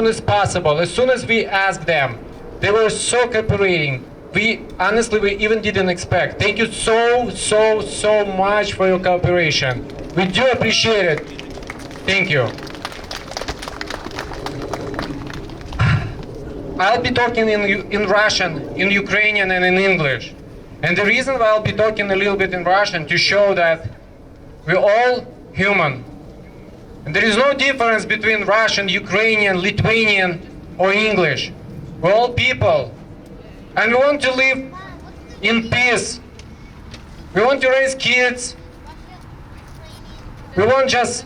soon as possible. As soon as we asked them, they were so cooperating. Honestly, we even didn't expect. Thank you so much for your cooperation. We do appreciate it. Thank you. I'll be talking in Russian, in Ukrainian, and in English. And the reason why I'll be talking a little bit in Russian to show that we're all human. And there is no difference between Russian, Ukrainian, Lithuanian, or English. We're all people. And we want to live in peace. We want to raise kids. We won't just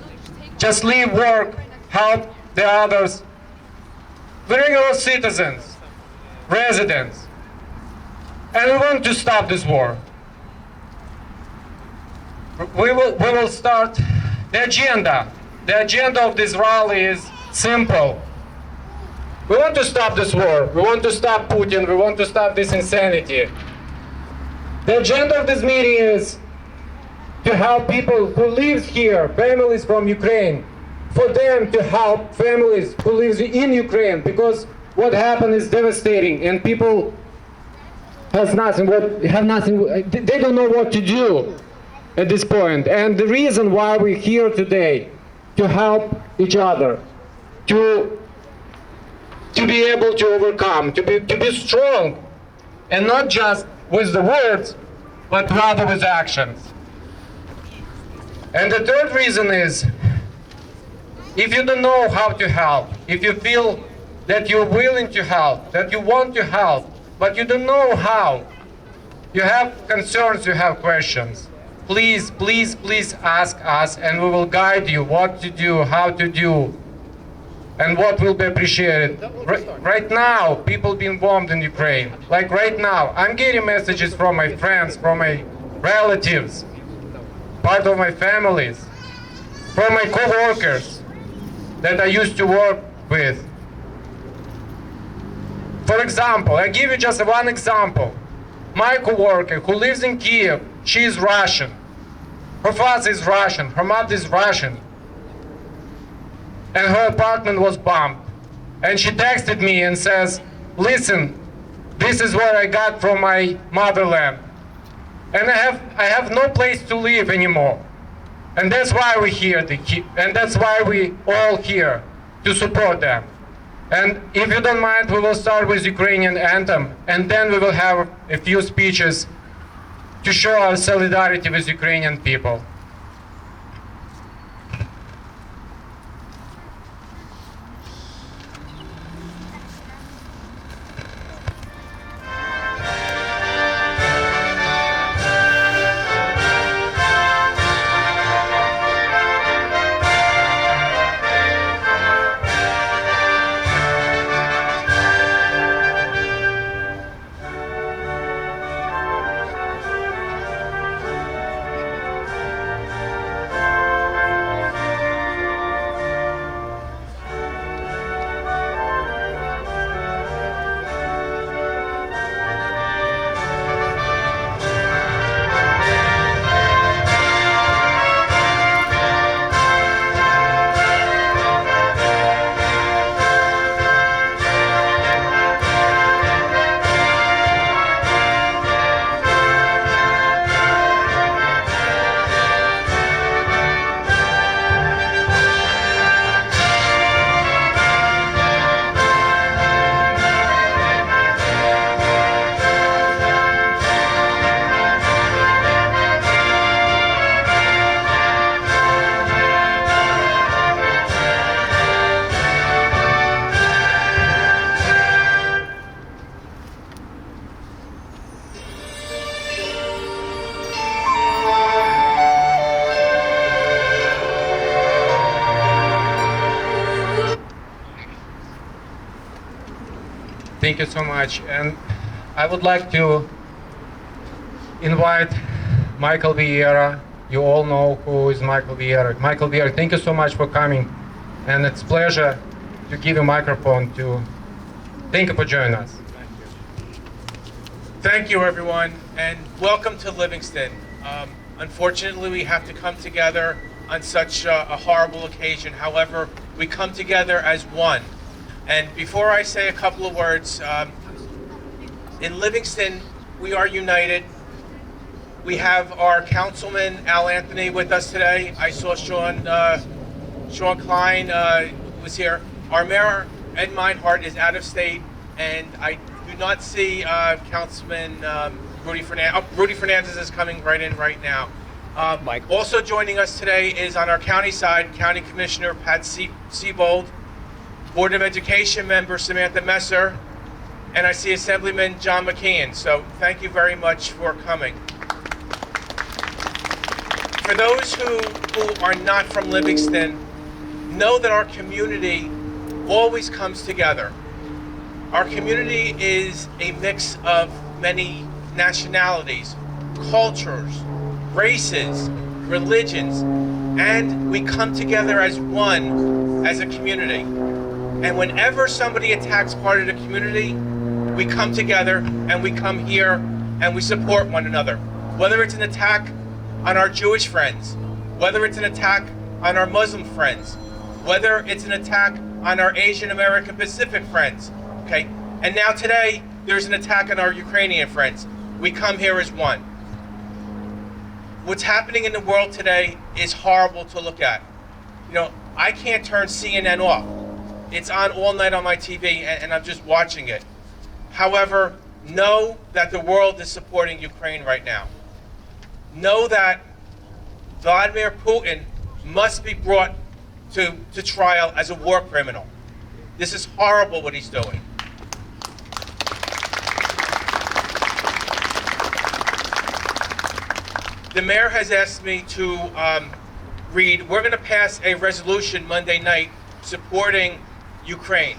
live, work, help the others. We're regular citizens, residents. And we want to stop this war. We will start the agenda. The agenda of this rally is simple. We want to stop this war. We want to stop Putin. We want to stop this insanity. The agenda of this meeting is to help people who live here, families from Ukraine, for them to help families who live in Ukraine, because what happened is devastating and people have nothing, they don't know what to do at this point. And the reason why we're here today, to help each other, to be able to overcome, to be strong, and not just with the words, but rather with actions. And the third reason is, if you don't know how to help, if you feel that you're willing to help, that you want to help, but you don't know how, you have concerns, you have questions, please ask us and we will guide you what to do, how to do, and what will be appreciated. Right now, people being bombed in Ukraine. Like right now, I'm getting messages from my friends, from my relatives, part of my families, from my co-workers that I used to work with. For example, I give you just one example. My co-worker who lives in Kiev, she is Russian. Her father is Russian, her mother is Russian. And her apartment was bombed. And she texted me and says, listen, this is what I got from my motherland. And I have no place to live anymore. And that's why we're here, and that's why we all here, to support them. And if you don't mind, we will start with Ukrainian anthem, and then we will have a few speeches to show our solidarity with Ukrainian people. Thank you so much. And I would like to invite Michael Vieira. You all know who is Michael Vieira. Michael Vieira, thank you so much for coming. And it's a pleasure to give you a microphone to thank you for joining us. Thank you. Thank you, everyone, and welcome to Livingston. Unfortunately, we have to come together on such a horrible occasion. However, we come together as one. And before I say a couple of words, in Livingston, we are united. We have our councilman, Al Anthony, with us today. I saw Sean Klein was here. Our mayor, Ed Meinhardt, is out of state, and I do not see Councilman Rudy Fernandez. Oh, Rudy Fernandez is coming right in right now. Also joining us today is on our county side, County Commissioner Pat Seabold, Board of Education member Samantha Messer, and I see Assemblyman John McKeon. So thank you very much for coming. For those who are not from Livingston, know that our community always comes together. Our community is a mix of many nationalities, cultures, races, religions, and we come together as one, as a community. And whenever somebody attacks part of the community, we come together and we come here and we support one another. Whether it's an attack on our Jewish friends, whether it's an attack on our Muslim friends, whether it's an attack on our Asian American Pacific friends, okay? And now today, there's an attack on our Ukrainian friends. We come here as one. What's happening in the world today is horrible to look at. You know, I can't turn CNN off. It's on all night on my TV, and I'm just watching it. However, know that the world is supporting Ukraine right now. Know that Vladimir Putin must be brought to trial as a war criminal. This is horrible what he's doing. The mayor has asked me to read, we're going to pass a resolution Monday night supporting Ukraine.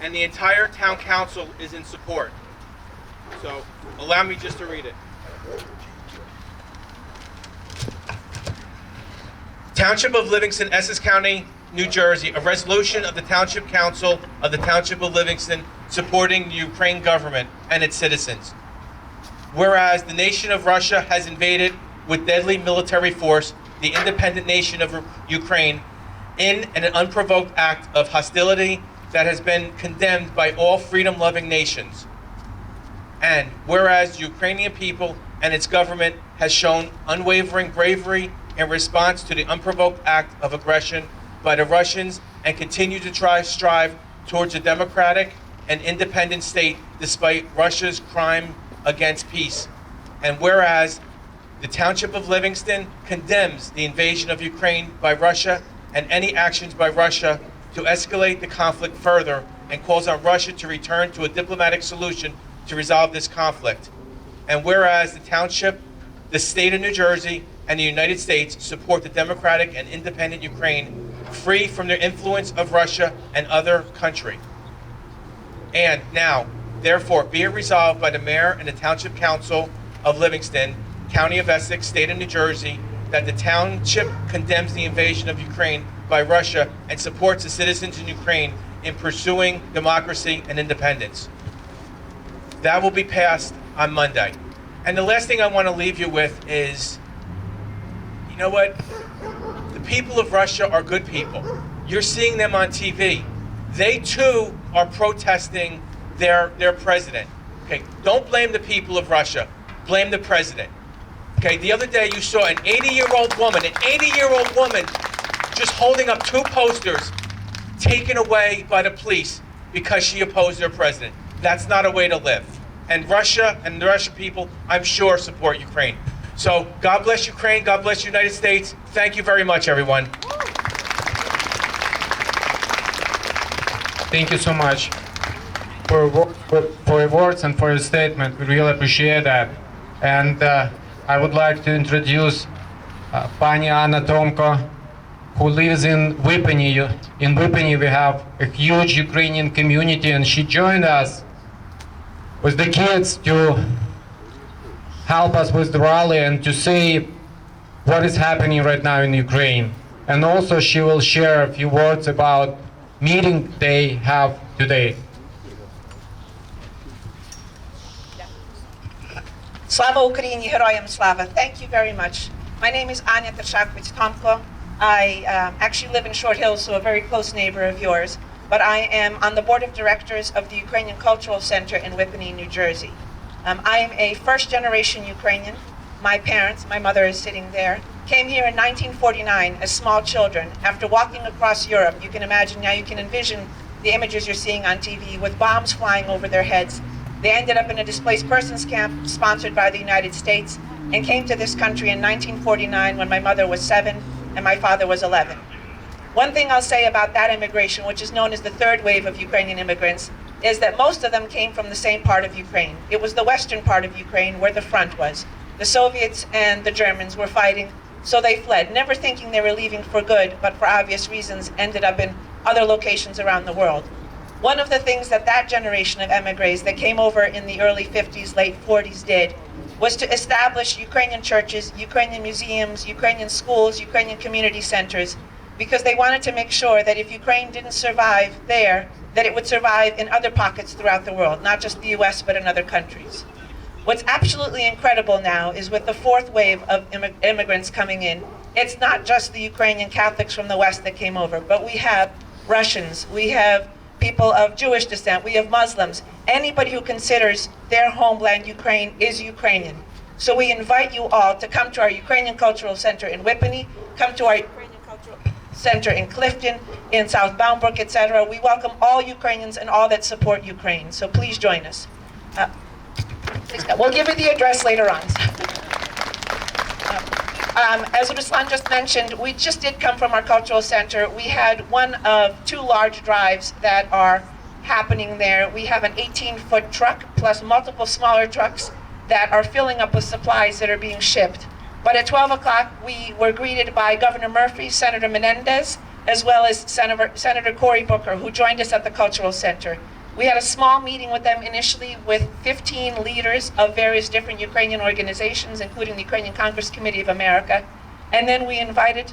And the entire town council is in support. So allow me just to read it. Township of Livingston, Essex County, New Jersey, a resolution of the Township Council of the Township of Livingston supporting the Ukraine government and its citizens. Whereas the nation of Russia has invaded with deadly military force the independent nation of Ukraine in an unprovoked act of hostility that has been condemned by all freedom-loving nations. And whereas the Ukrainian people and its government has shown unwavering bravery in response to the unprovoked act of aggression by the Russians and continue to strive towards a democratic and independent state despite Russia's crime against peace. And whereas the Township of Livingston condemns the invasion of Ukraine by Russia and any actions by Russia to escalate the conflict further and calls on Russia to return to a diplomatic solution to resolve this conflict. And whereas the Township, the State of New Jersey, and the United States support the democratic and independent Ukraine, free from the influence of Russia and other country. And now, therefore, be it resolved by the Mayor and the Township Council of Livingston, County of Essex, State of New Jersey, that the Township condemns the invasion of Ukraine by Russia and supports the citizens in Ukraine in pursuing democracy and independence. That will be passed on Monday. And the last thing I want to leave you with is, you know what? The people of Russia are good people. You're seeing them on TV. They too are protesting their president. Okay, don't blame the people of Russia. Blame the president. Okay, the other day you saw an 80-year-old woman just holding up two posters taken away by the police because she opposed their president. That's not a way to live. And Russia and the Russian people, I'm sure, support Ukraine. So God bless Ukraine, God bless the United States. Thank you very much, everyone. Thank you so much for your words and for your statement. We really appreciate that. And I would like to introduce Pani Anna Tomko, who lives in Vypeny. In Vypeny, we have a huge Ukrainian community, and she joined us with the kids to help us with the rally and to see what is happening right now in Ukraine. And also she will share a few words about meeting they have today. Slava Ukraini, Heroyam Slava. Thank you very much. My name is Anya Tershakvich Tomko. I actually live in Short Hills, so a very close neighbor of yours. But I am on the board of directors of the Ukrainian Cultural Center in Whippany, New Jersey. I am a first-generation Ukrainian. My parents, my mother is sitting there, came here in 1949 as small children. After walking across Europe, you can imagine, now you can envision the images you're seeing on TV with bombs flying over their heads. They ended up in a displaced persons camp sponsored by the United States and came to this country in 1949 when my mother was 7 and my father was 11. One thing I'll say about that immigration, which is known as the third wave of Ukrainian immigrants, is that most of them came from the same part of Ukraine. It was the western part of Ukraine where the front was. The Soviets and the Germans were fighting, so they fled, never thinking they were leaving for good, but for obvious reasons ended up in other locations around the world. One of the things that that generation of emigres that came over in the early 50s, late 40s did was to establish Ukrainian churches, Ukrainian museums, Ukrainian schools, Ukrainian community centers, because they wanted to make sure that if Ukraine didn't survive there, that it would survive in other pockets throughout the world, not just the US, but in other countries. What's absolutely incredible now is with the fourth wave of immigrants coming in, it's not just the Ukrainian Catholics from the West that came over, but we have Russians, we have people of Jewish descent, we have Muslims. Anybody who considers their homeland Ukraine is Ukrainian. So we invite you all to come to our Ukrainian Cultural Center in Whippany, come to our Ukrainian Cultural Center in Clifton, in South Boundbrook, etc. We welcome all Ukrainians and all that support Ukraine. So please join us. We'll give you the address later on. As Ruslan just mentioned, we just did come from our cultural center. We had one of two large drives that are happening there. We have an 18-foot truck plus multiple smaller trucks that are filling up with supplies that are being shipped. But at 12 o'clock, we were greeted by Governor Murphy, Senator Menendez, as well as Senator Cory Booker, who joined us at the cultural center. We had a small meeting with them initially with 15 leaders of various different Ukrainian organizations, including the Ukrainian Congress Committee of America. And then we invited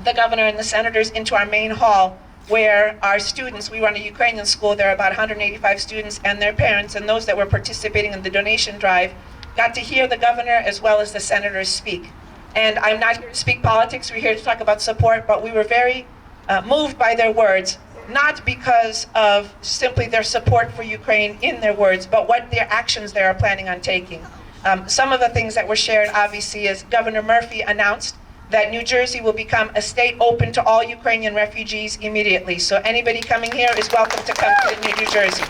the governor and the senators into our main hall where our students, we run a Ukrainian school, there are about 185 students and their parents and those that were participating in the donation drive got to hear the governor as well as the senators speak. And I'm not here to speak politics, we're here to talk about support, but we were very moved by their words. Not because of simply their support for Ukraine in their words, but what their actions they are planning on taking. Some of the things that were shared, obviously, is Governor Murphy announced that New Jersey will become a state open to all Ukrainian refugees immediately. So anybody coming here is welcome to come to New Jersey.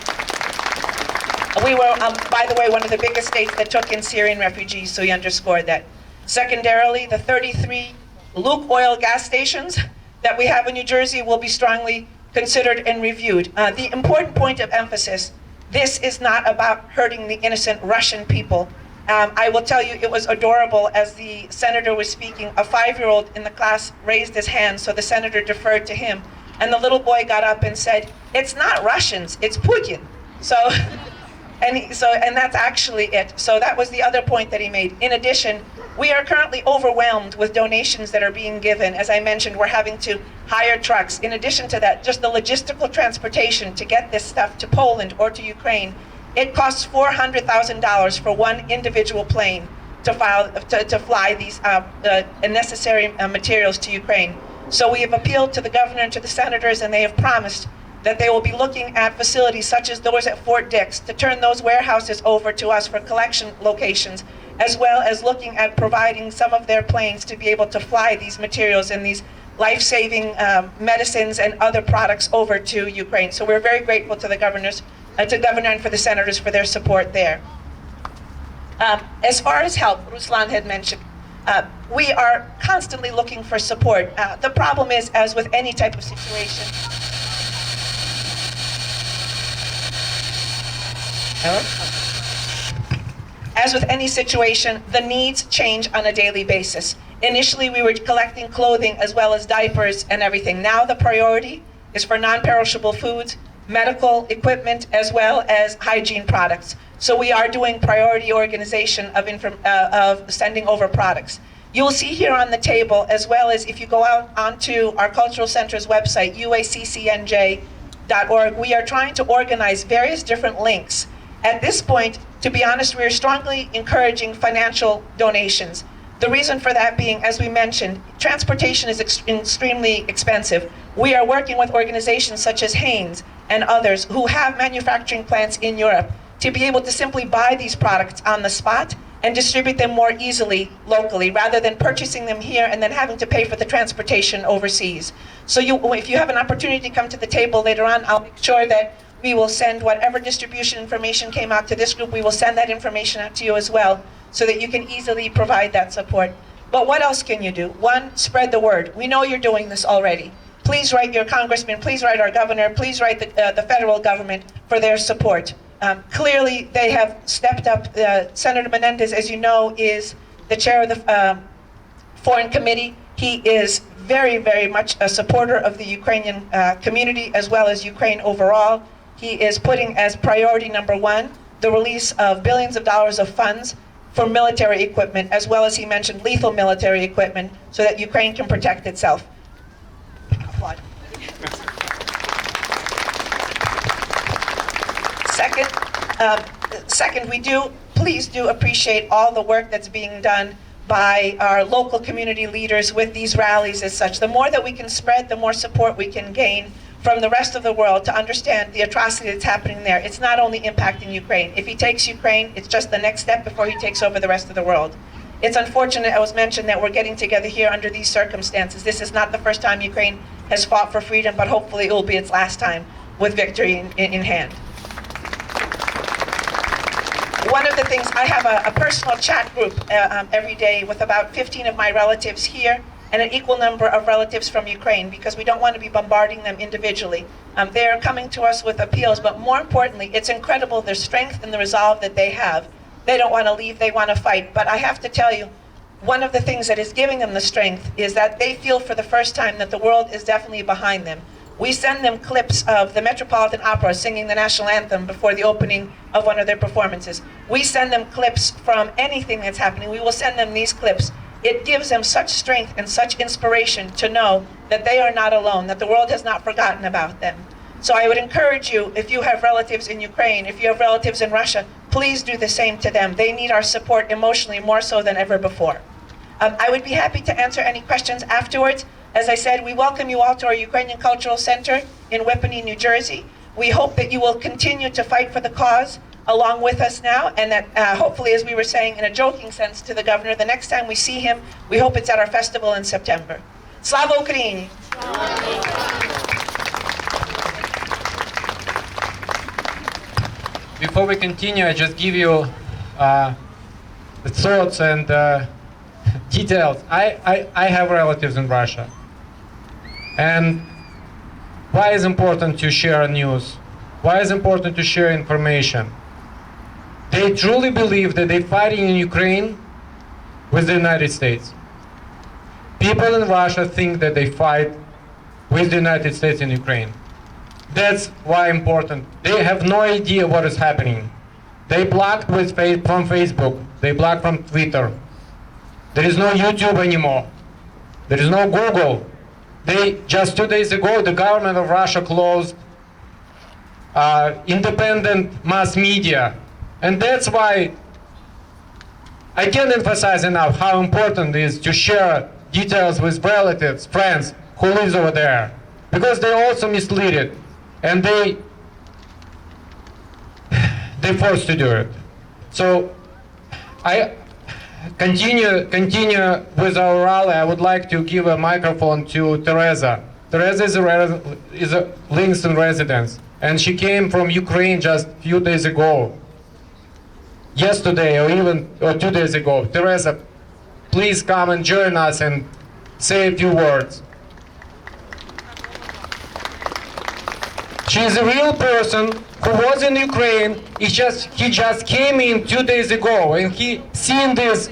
We were, by the way, one of the biggest states that took in Syrian refugees, so he underscored that. Secondarily, the 33 Luke oil gas stations that we have in New Jersey will be strongly considered and reviewed. The important point of emphasis, this is not about hurting the innocent Russian people. I will tell you, it was adorable as the senator was speaking. A 5-year-old in the class raised his hand, so the senator deferred to him. And the little boy got up and said, "It's not Russians, it's Putin." So, and that's actually it. So that was the other point that he made. In addition, we are currently overwhelmed with donations that are being given. As I mentioned, we're having to hire trucks. In addition to that, just the logistical transportation to get this stuff to Poland or to Ukraine, it costs $400,000 for one individual plane to fly these necessary materials to Ukraine. So we have appealed to the governor and to the senators, and they have promised that they will be looking at facilities such as those at Fort Dix to turn those warehouses over to us for collection locations, as well as looking at providing some of their planes to be able to fly these materials and these life-saving medicines and other products over to Ukraine. So we're very grateful to the governor and for the senators for their support there. As far as help, Ruslan had mentioned, we are constantly looking for support. The problem is, as with any type of situation, the needs change on a daily basis. Initially, we were collecting clothing as well as diapers and everything. Now the priority is for non-perishable foods, medical equipment, as well as hygiene products. So we are doing priority organization of sending over products. You'll see here on the table, as well as if you go out onto our cultural center's website, uaccnj.org, we are trying to organize various different links. At this point, to be honest, we are strongly encouraging financial donations. The reason for that being, as we mentioned, transportation is extremely expensive. We are working with organizations such as Haynes and others who have manufacturing plants in Europe to be able to simply buy these products on the spot and distribute them more easily locally, rather than purchasing them here and then having to pay for the transportation overseas. So if you have an opportunity to come to the table later on, I'll make sure that we will send whatever distribution information came out to this group, we will send that information out to you as well, so that you can easily provide that support. But what else can you do? One, spread the word. We know you're doing this already. Please write your congressman, please write our governor, please write the federal government for their support. Clearly, they have stepped up. Senator Menendez, as you know, is the chair of the Foreign Committee. He is very, very much a supporter of the Ukrainian community as well as Ukraine overall. He is putting as priority number one the release of billions of dollars of funds for military equipment, as well as he mentioned lethal military equipment, so that Ukraine can protect itself. Applaud. Second, please do appreciate all the work that's being done by our local community leaders with these rallies as such. The more that we can spread, the more support we can gain from the rest of the world to understand the atrocity that's happening there. It's not only impacting Ukraine. If he takes Ukraine, it's just the next step before he takes over the rest of the world. It's unfortunate, it was mentioned, that we're getting together here under these circumstances. This is not the first time Ukraine has fought for freedom, but hopefully it will be its last time with victory in hand. One of the things, I have a personal chat group every day with about 15 of my relatives here and an equal number of relatives from Ukraine, because we don't want to be bombarding them individually. They are coming to us with appeals, but more importantly, it's incredible their strength and the resolve that they have. They don't want to leave, they want to fight. But I have to tell you, one of the things that is giving them the strength is that they feel for the first time that the world is definitely behind them. We send them clips of the Metropolitan Opera singing the national anthem before the opening of one of their performances. We send them clips from anything that's happening. We will send them these clips. It gives them such strength and such inspiration to know that they are not alone, that the world has not forgotten about them. So I would encourage you, if you have relatives in Ukraine, if you have relatives in Russia, please do the same to them. They need our support emotionally more so than ever before. I would be happy to answer any questions afterwards. As I said, we welcome you all to our Ukrainian Cultural Center in Whippany, New Jersey. We hope that you will continue to fight for the cause along with us now, and that hopefully, as we were saying in a joking sense to the governor, the next time we see him, we hope it's at our festival in September. Slava Ukraini! Before we continue, I just give you the thoughts and details. I have relatives in Russia. And why is it important to share news? Why is it important to share information? They truly believe that they're fighting in Ukraine with the United States. People in Russia think that they fight with the United States in Ukraine. That's why important. They have no idea what is happening. They blocked from Facebook. They blocked from Twitter. There is no YouTube anymore. There is no Google. Just 2 days ago, the government of Russia closed independent mass media. And that's why I can't emphasize enough how important it is to share details with relatives, friends who live over there. Because they're also misleaded. And they're forced to do it. So I continue with our rally. I would like to give a microphone to Tereza. Tereza is a Livingston resident, and she came from Ukraine just a few days ago. Yesterday or 2 days ago. Tereza, please come and join us and say a few words. She is a real person who was in Ukraine. He just came in 2 days ago, and he seen this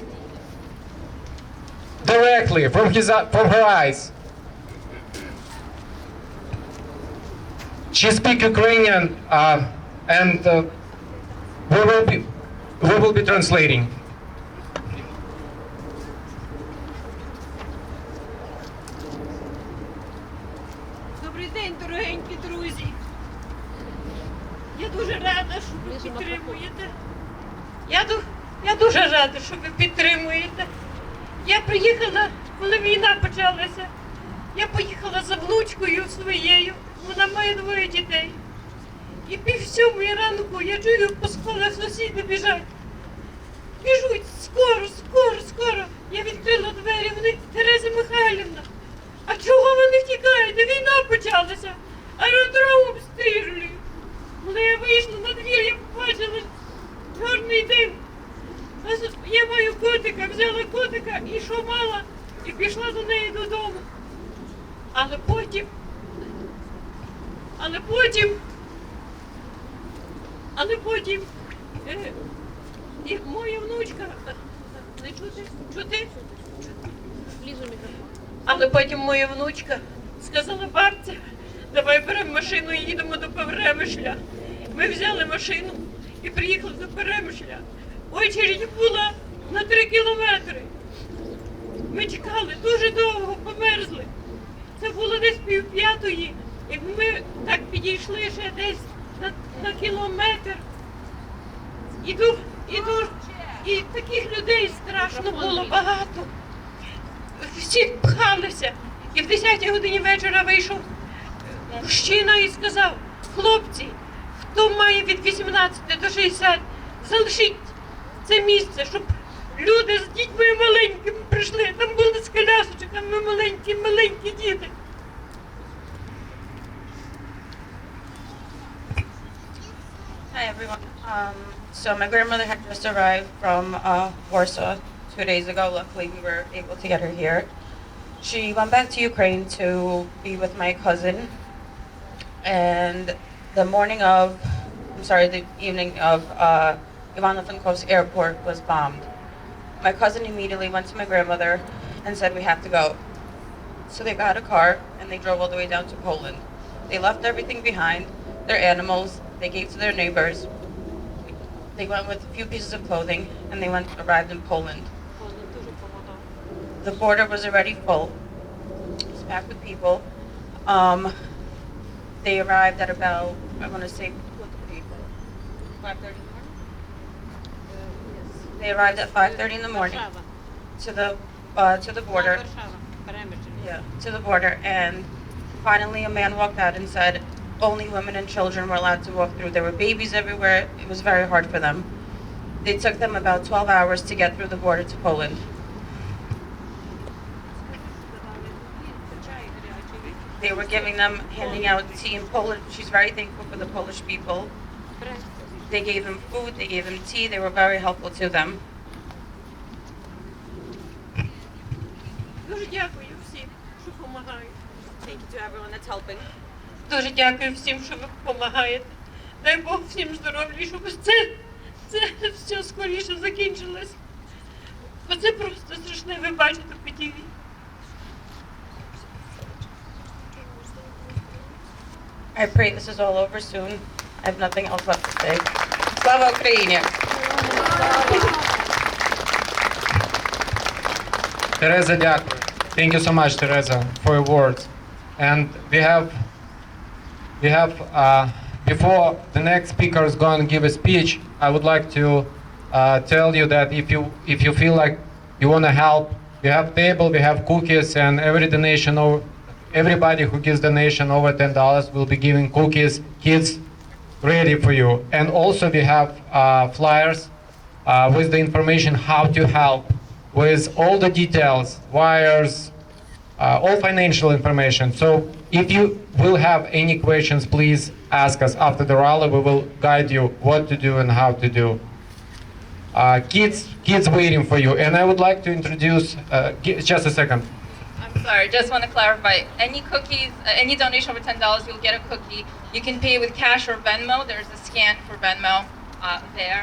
directly from her eyes. She speaks Ukrainian, and we will be translating. Добрий день, дорогенькі друзі. Я дуже рада, що ви підтримуєте. Я дуже рада, що ви підтримуєте Я приїхала, коли війна почалася. Я поїхала за внучкою своєю, вона має 2 дітей. І 6:30 ранку я чую, по сходах сусіди біжать. Біжуть, скоро. Я відкрила двері, вони, Тереза Михайлівна. А чого ви не втікаєте? Війна почалася. Аеродром обстрілюють. Коли я вийшла на двір, я побачила чорний дим. Я маю котика, взяла котика і що мала, і пішла до неї додому. Але потім і моя внучка, не чути? Але потім моя внучка сказала: бабця, давай беремо машину і їдемо до Перемишля. Ми взяли машину і приїхали до Перемишля. Очередь була на 3 кілометри. Ми чекали дуже довго, померзли. Це було десь 4:30, і ми так підійшли ще десь на кілометр. Іду, і таких людей страшно було багато. Всі пхалися. І в 10-й годині вечора вийшов мужчина і сказав: хлопці, хто має від 18 до 60, залишіть це місце, щоб люди з дітьми маленькими прийшли. Там були з колясочками маленькі діти. Hi everyone. So my grandmother had just arrived from Warsaw 2 days ago. Luckily, we were able to get her here. She went back to Ukraine to be with my cousin, and the evening of Ivano-Frankivsk airport was bombed. My cousin immediately went to my grandmother and said, "We have to go." So they got a car and they drove all the way down to Poland. They left everything behind, their animals, they gave to their neighbors. They went with a few pieces of clothing and they arrived in Poland. The border was already full. It's packed with people. They arrived at about, I want to say, 5:30 in the morning? They arrived at 5:30 in the morning to the border. Yeah, to the border, and finally a man walked out and said only women and children were allowed to walk through. There were babies everywhere. It was very hard for them. It took them about 12 hours to get through the border to Poland. They were giving them, handing out tea in Polish. She's very thankful for the Polish people. They gave them food, they gave them tea. They were very helpful to them. Дуже дякую всім, що допомагають. Thank you to everyone that's helping. Дуже дякую всім, що ви допомагаєте. Дай Бог всім здоров'я, щоб це все скоріше закінчилось. Бо це просто страшне, ви бачите по ТВ. I pray this is all over soon. I have nothing else left to say. Slava Ukraini! Tereza, дякую. Thank you so much, Tereza, for your words. And we have before the next speaker is going to give a speech, I would like to tell you that if you feel like you want to help, we have table, we have cookies, and everybody who gives donation over $10 will be giving cookies, kids ready for you. And also we have flyers with the information how to help, with all the details, wires, all financial information. So if you will have any questions, please ask us after the rally. We will guide you what to do and how to do. Kids waiting for you. And I would like to introduce, just a second. I'm sorry, just want to clarify. Any cookies, any donation over $10, you'll get a cookie. You can pay with cash or Venmo. There's a scan for Venmo there.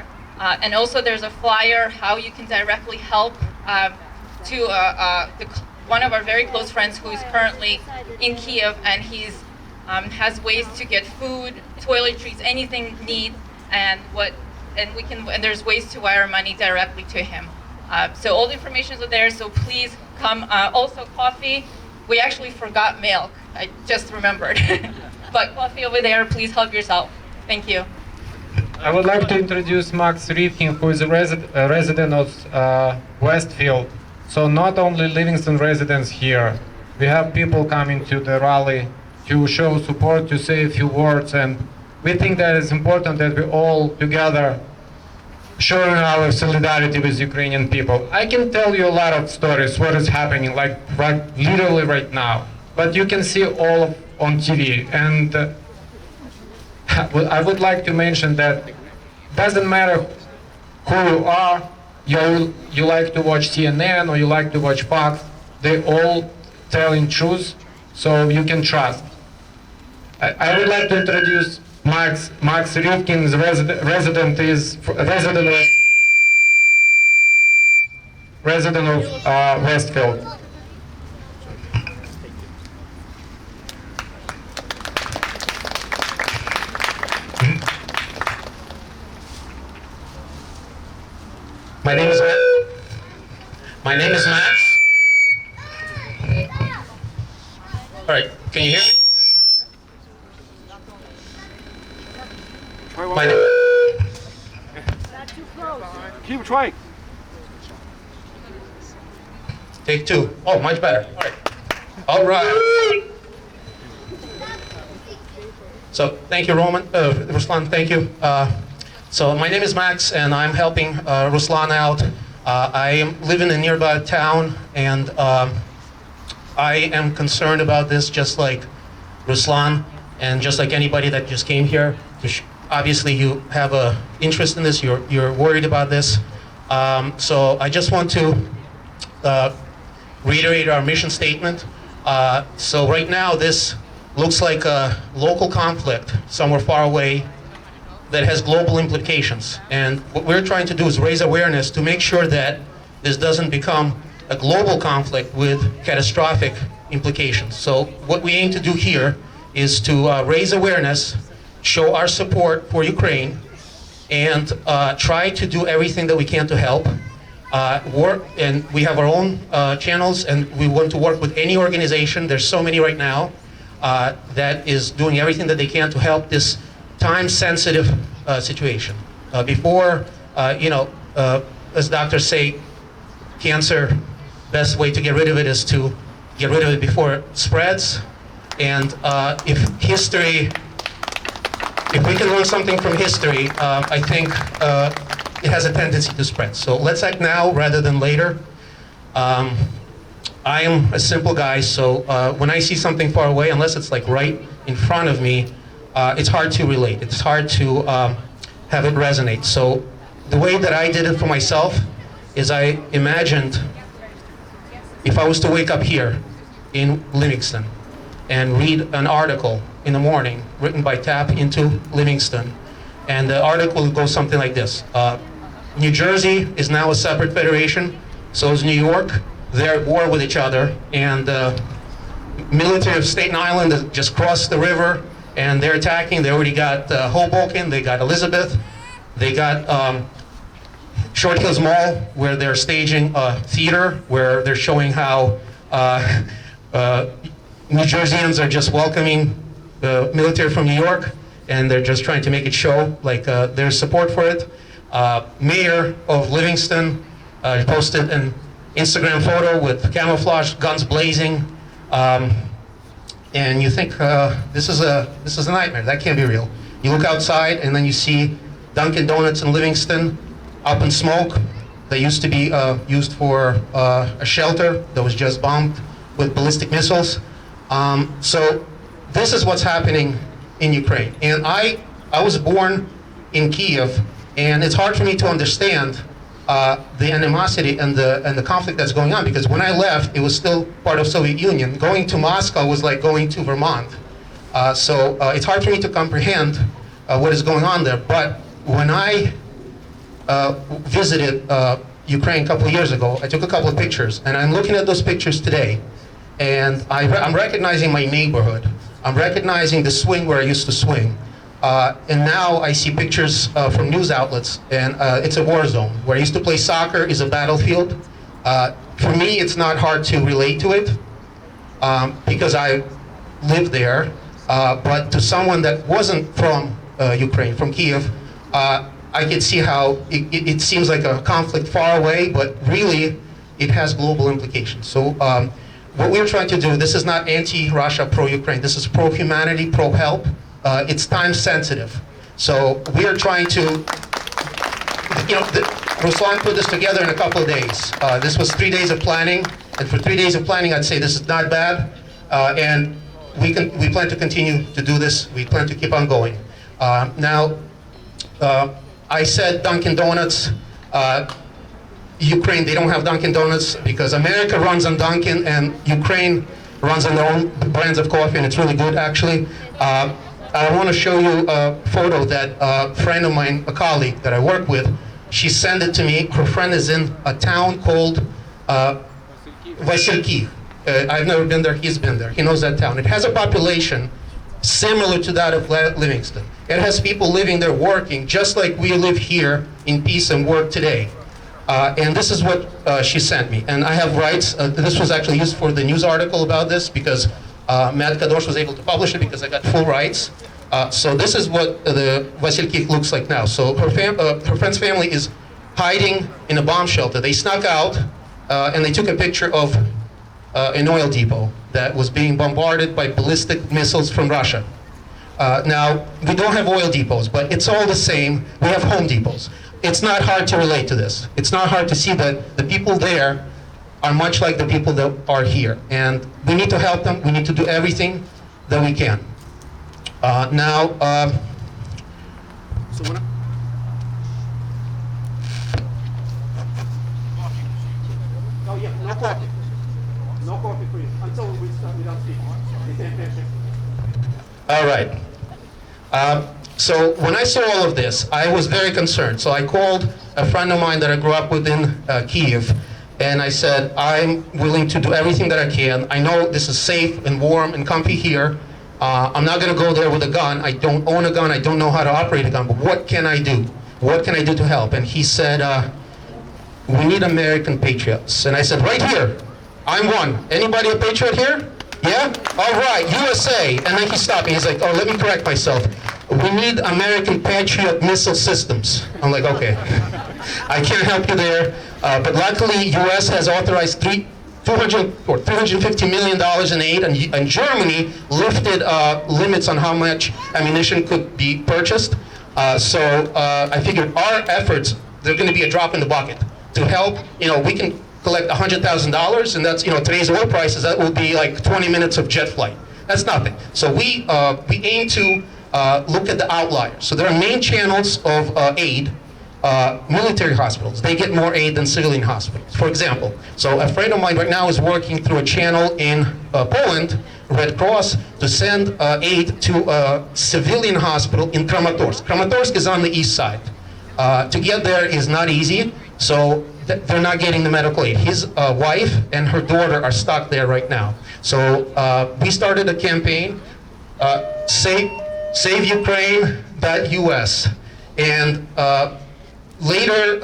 And also there's a flyer how you can directly help to one of our very close friends who is currently in Kiev, and he's has ways to get food, toiletries, anything needs, and there's ways to wire money directly to him. So all the information is there, so please come. Also coffee, we actually forgot milk, I just remembered. But coffee over there, please help yourself. Thank you. I would like to introduce Max Ryvkin, who is a resident of Westfield. So not only Livingston residents here, we have people coming to the rally to show support, to say a few words, and we think that it's important that we all together showing our solidarity with Ukrainian people. I can tell you a lot of stories, what is happening, like literally right now, but you can see all on TV. And I would like to mention that doesn't matter who you are, you like to watch CNN or you like to watch Fox, they all telling truth, so you can trust. I would like to introduce Max Ryvkin, resident of Westfield. My name is Max. All right, can you hear me? My name. Keep trying. Take two. Oh, much better. All right. All right. So thank you, Ruslan. Thank you. So my name is Max, and I'm helping Ruslan out. I live in a nearby town, and I am concerned about this, just like Ruslan, and just like anybody that just came here. Obviously, you have an interest in this. You're worried about this. So I just want to reiterate our mission statement. So right now, this looks like a local conflict somewhere far away that has global implications. And what we're trying to do is raise awareness to make sure that this doesn't become a global conflict with catastrophic implications. So what we aim to do here is to raise awareness, show our support for Ukraine, and try to do everything that we can to help. And we have our own channels, and we want to work with any organization. There's so many right now that is doing everything that they can to help this time-sensitive situation. Before, as doctors say, cancer, best way to get rid of it is to get rid of it before it spreads. And if we can learn something from history, I think it has a tendency to spread. So let's act now rather than later. I am a simple guy, so when I see something far away, unless it's like right in front of me, it's hard to relate. It's hard to have it resonate. So the way that I did it for myself is I imagined if I was to wake up here in Livingston and read an article in the morning written by Tap into Livingston, and the article goes something like this. New Jersey is now a separate federation, so is New York. They're at war with each other, and the military of Staten Island has just crossed the river, and they're attacking. They already got Hoboken, they got Elizabeth, they got Short Hills Mall, where they're staging a theater, where they're showing how New Jerseyans are just welcoming the military from New York, and they're just trying to make it show like there's support for it. Mayor of Livingston posted an Instagram photo with camouflage, guns blazing, and you think this is a nightmare. That can't be real. You look outside, and then you see Dunkin' Donuts in Livingston up in smoke. They used to be used for a shelter that was just bombed with ballistic missiles. So this is what's happening in Ukraine. And I was born in Kiev, and it's hard for me to understand the animosity and the conflict that's going on, because when I left, it was still part of Soviet Union. Going to Moscow was like going to Vermont. So it's hard for me to comprehend what is going on there. But when I visited Ukraine a couple of years ago, I took a couple of pictures, and I'm looking at those pictures today, and I'm recognizing my neighborhood. I'm recognizing the swing where I used to swing. And now I see pictures from news outlets, and it's a war zone. Where I used to play soccer is a battlefield. For me, it's not hard to relate to it because I lived there. But to someone that wasn't from Ukraine, from Kiev, I could see how it seems like a conflict far away, but really it has global implications. So what we're trying to do, this is not anti-Russia, pro-Ukraine. This is pro-humanity, pro-help. It's time sensitive. So we are trying to, Ruslan put this together in a couple of days. This was 3 days of planning, and for 3 days of planning, I'd say this is not bad. And we plan to continue to do this. We plan to keep on going. Now, I said Dunkin' Donuts. Ukraine, they don't have Dunkin' Donuts because America runs on Dunkin' and Ukraine runs on their own brands of coffee, and it's really good, actually. I want to show you a photo that a friend of mine, a colleague that I work with, she sent it to me. Her friend is in a town called Vasilki. I've never been there, he's been there. He knows that town. It has a population similar to that of Livingston. It has people living there working, just like we live here in peace and work today. And this is what she sent me. And I have rights. This was actually used for the news article about this because Matt Kadosh was able to publish it because I got full rights. So this is what the Vasilki looks like now. So her friend's family is hiding in a bomb shelter. They snuck out and they took a picture of an oil depot that was being bombarded by ballistic missiles from Russia. Now, we don't have oil depots, but it's all the same. We have home depots. It's not hard to relate to this. It's not hard to see that the people there are much like the people that are here. And we need to help them. We need to do everything that we can. So when oh yeah, no coffee. No coffee for you until we start without speaking. All right. So when I saw all of this, I was very concerned. So I called a friend of mine that I grew up with in Kyiv, and I said, I'm willing to do everything that I can. I know this is safe and warm and comfy here. I'm not going to go there with a gun. I don't own a gun. I don't know how to operate a gun. But what can I do? What can I do to help? And he said, we need American patriots. And I said, right here. I'm one. Anybody a patriot here? Yeah? All right, USA. And then he stopped me. He's like, oh, let me correct myself. We need American Patriot missile systems. I'm like, okay. I can't help you there. But luckily, US has authorized $350 million in aid, and Germany lifted limits on how much ammunition could be purchased. So I figured our efforts, they're going to be a drop in the bucket to help. We can collect $100,000, and that's, today's oil prices, that will be like 20 minutes of jet flight. That's nothing. So we aim to look at the outliers. So there are main channels of aid. Military hospitals, they get more aid than civilian hospitals. For example, so a friend of mine right now is working through a channel in Poland, Red Cross, to send aid to a civilian hospital in Kramatorsk. Kramatorsk is on the east side. To get there is not easy, so they're not getting the medical aid. His wife and her daughter are stuck there right now. So we started a campaign, Save Ukraine.us, and later,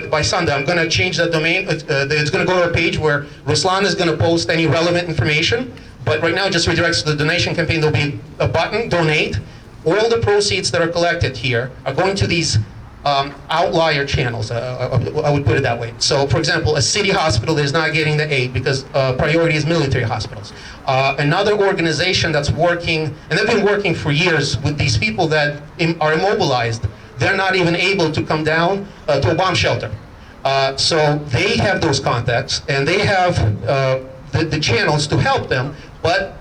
by Sunday, I'm going to change that domain. It's going to go to a page where Ruslan is going to post any relevant information. But right now, it just redirects to the donation campaign. There'll be a button, donate. All the proceeds that are collected here are going to these outlier channels. I would put it that way. So, for example, a city hospital is not getting the aid because priority is military hospitals. Another organization that's working, and they've been working for years with these people that are immobilized. They're not even able to come down to a bomb shelter. So they have those contacts, and they have the channels to help them, but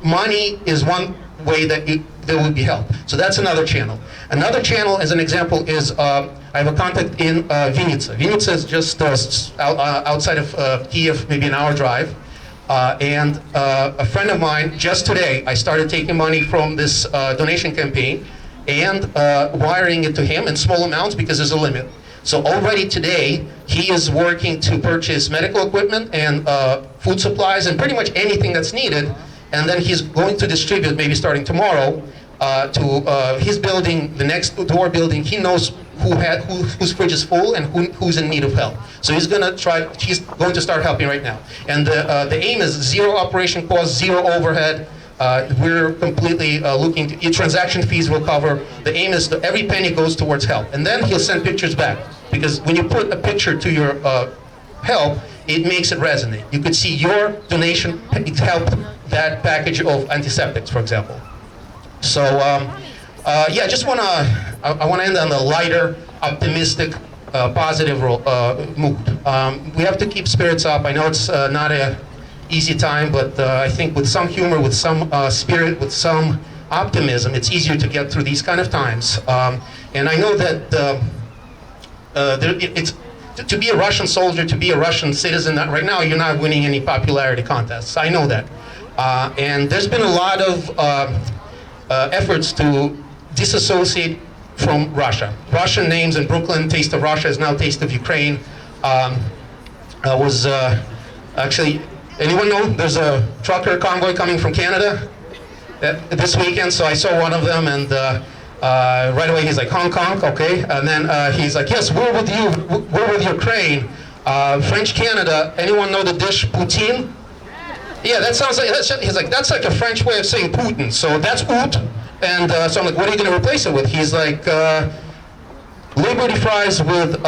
money is one way that there would be help. So that's another channel. Another channel, as an example, is I have a contact in Vinnytsia. Vinnytsia is just outside of Kyiv, maybe an hour drive. And a friend of mine, just today, I started taking money from this donation campaign and wiring it to him in small amounts because there's a limit. So already today, he is working to purchase medical equipment and food supplies and pretty much anything that's needed. And then he's going to distribute, maybe starting tomorrow, to his building, the next door building. He knows whose fridge is full and who's in need of help. So he's going to start helping right now. And the aim is zero operation costs, zero overhead. We're completely looking to, transaction fees will cover. The aim is that every penny goes towards help. And then he'll send pictures back. Because when you put a picture to your help, it makes it resonate. You could see your donation helped that package of antiseptics, for example. So yeah, I want to end on a lighter, optimistic, positive mood. We have to keep spirits up. I know it's not an easy time, but I think with some humor, with some spirit, with some optimism, it's easier to get through these kind of times. And I know that to be a Russian soldier, to be a Russian citizen, right now you're not winning any popularity contests. I know that. And there's been a lot of efforts to disassociate from Russia. Russian names in Brooklyn, Taste of Russia is now Taste of Ukraine. Actually, anyone know there's a trucker convoy coming from Canada this weekend? So I saw one of them, and right away he's like, Hong Kong, okay. And then he's like, yes, we're with you, we're with Ukraine. French Canada, anyone know the dish poutine? Yeah, that sounds like, he's like, that's like a French way of saying Putin. So that's oot. And so I'm like, what are you going to replace it with? He's like, Liberty fries with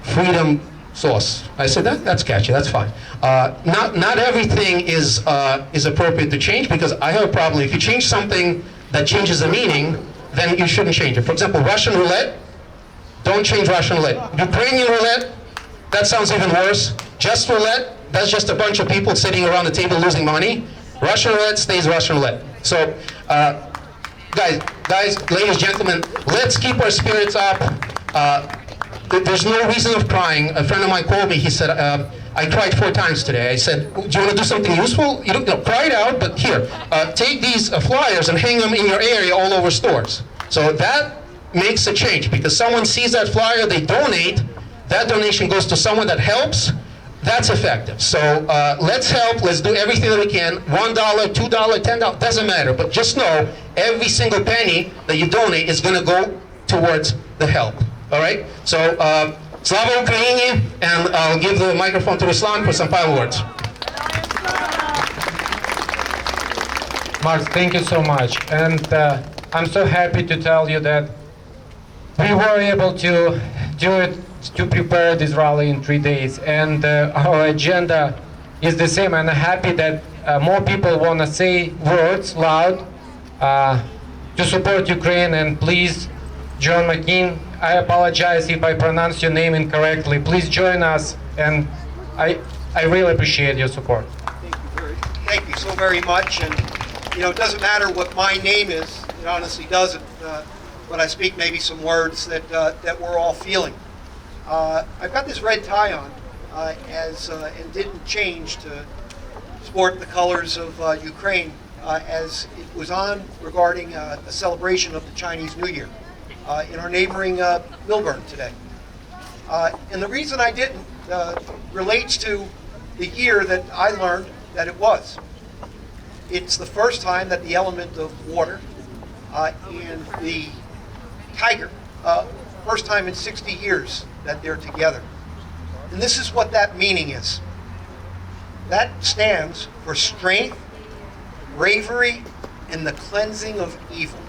freedom sauce. I said, that's catchy, that's fine. Not everything is appropriate to change, because I have a problem. If you change something that changes the meaning, then you shouldn't change it. For example, Russian roulette, don't change Russian roulette. Ukrainian roulette, that sounds even worse. Just roulette, that's just a bunch of people sitting around the table losing money. Russian roulette stays Russian roulette. So, guys, ladies, gentlemen, let's keep our spirits up. There's no reason of crying. A friend of mine called me. He said, I cried 4 times today. I said, do you want to do something useful? You don't cry it out, but here, take these flyers and hang them in your area all over stores. So that makes a change, because someone sees that flyer, they donate, that donation goes to someone that helps. That's effective. So let's help. Let's do everything that we can. $1, $2, $10, doesn't matter. But just know, every single penny that you donate is going to go towards the help. All right? So, Slava Ukraini, and I'll give the microphone to Ruslan for some final words. Mark, thank you so much. And I'm so happy to tell you that we were able to do it, to prepare this rally in 3 days. And our agenda is the same. And I'm happy that more people want to say words loud to support Ukraine. And please, John McKeon, I apologize if I pronounce your name incorrectly. Please join us, and I really appreciate your support. Thank you so very much. And it doesn't matter what my name is. It honestly doesn't. But I speak maybe some words that we're all feeling. I've got this red tie on, and didn't change to sport the colors of Ukraine, as it was on regarding a celebration of the Chinese New Year in our neighboring Millburn today. And the reason I didn't relates to the year that I learned that it was. It's the first time that the element of water and the tiger, first time in 60 years that they're together. And this is what that meaning is. That stands for strength, bravery, and the cleansing of evil.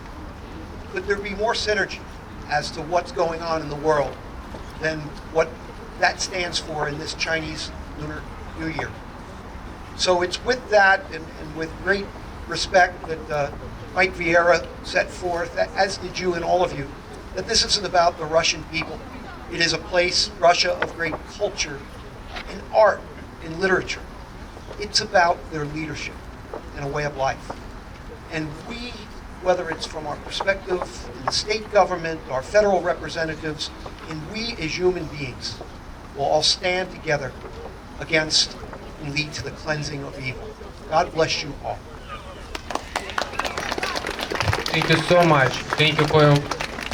Could there be more synergy as to what's going on in the world than what that stands for in this Chinese Lunar New Year? So it's with that and with great respect that Mike Vieira set forth, as did you and all of you, that this isn't about the Russian people. It is a place, Russia, of great culture and art and literature. It's about their leadership and a way of life. And we, whether it's from our perspective in the state government, our federal representatives, and we as human beings will all stand together against and lead to the cleansing of evil. God bless you all. Thank you so much. Thank you for